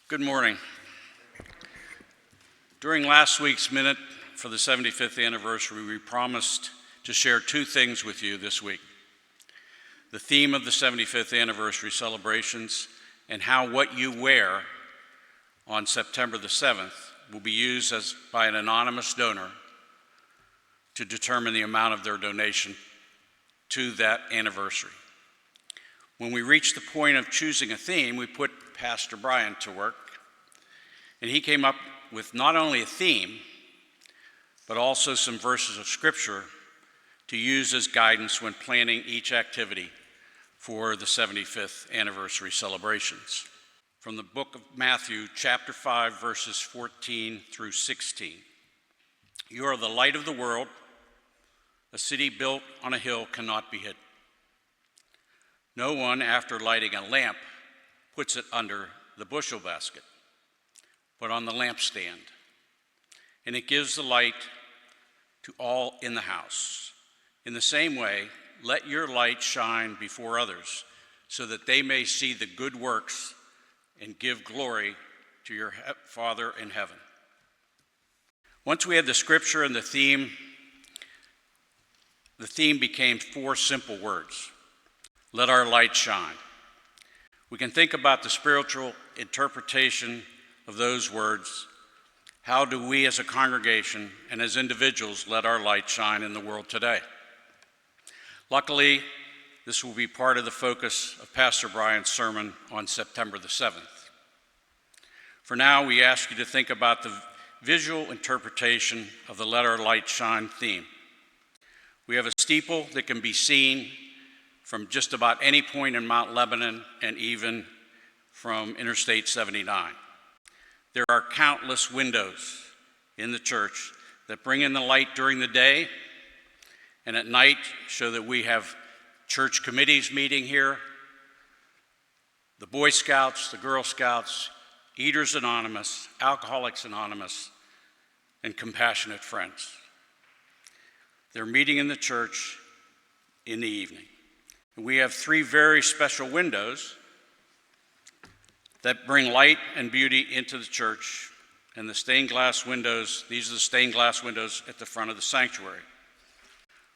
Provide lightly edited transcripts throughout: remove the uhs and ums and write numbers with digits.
Good morning. During last week's minute for the 75th anniversary, we promised to share two things with you this week. The theme of the 75th anniversary celebrations and how what you wear on September the 7th will be used by an anonymous donor to determine the amount of their donation to that anniversary. When we reached the point of choosing a theme, we put Pastor Brian to work, and he came up with not only a theme, but also some verses of Scripture to use as guidance when planning each activity for the 75th anniversary celebrations. From the book of Matthew, chapter 5, verses 14 through 16. You are the light of the world. A city built on a hill cannot be hidden. No one, after lighting a lamp, puts it under the bushel basket, but on the lampstand, and it gives the light to all in the house. In the same way, let your light shine before others, so that they may see the good works and give glory to your Father in heaven. Once we had the scripture and the theme became four simple words. Let our light shine. We can think about the spiritual interpretation of those words. How do we as a congregation and as individuals let our light shine in the world today? Luckily, this will be part of the focus of Pastor Brian's sermon on September the 7th. For now, we ask you to think about the visual interpretation of the Let Our Light Shine theme. We have a steeple that can be seen from just about any point in Mount Lebanon and even from Interstate 79. There are countless windows in the church that bring in the light during the day and at night show that we have church committees meeting here, the Boy Scouts, the Girl Scouts, Eaters Anonymous, Alcoholics Anonymous, and Compassionate Friends. They're meeting in the church in the evening. And we have three very special windows that bring light and beauty into the church, and the stained glass windows, these are the stained glass windows at the front of the sanctuary.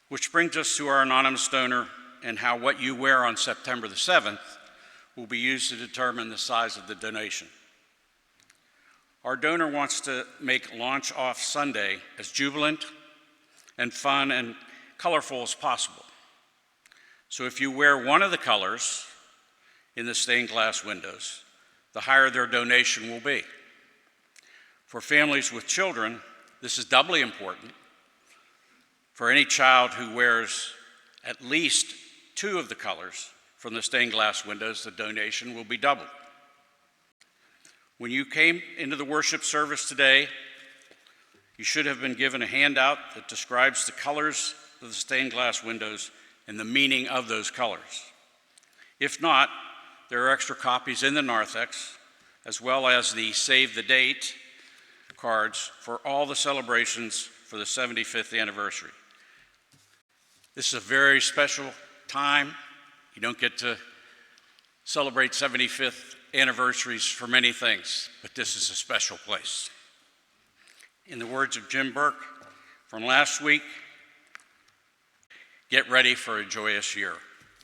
Which brings us to our anonymous donor and how what you wear on September the 7th will be used to determine the size of the donation. Our donor wants to make Launch Off Sunday as jubilant and fun and colorful as possible. So if you wear one of the colors in the stained glass windows, the higher their donation will be. For families with children, this is doubly important. For any child who wears at least two of the colors from the stained glass windows, the donation will be doubled. When you came into the worship service today, you should have been given a handout that describes the colors of the stained glass windows and the meaning of those colors. If not, there are extra copies in the narthex, as well as the Save the Date cards for all the celebrations for the 75th anniversary. This is a very special time. You don't get to celebrate 75th anniversaries for many things, but this is a special place. In the words of Jim Burke from last week, get ready for a joyous year.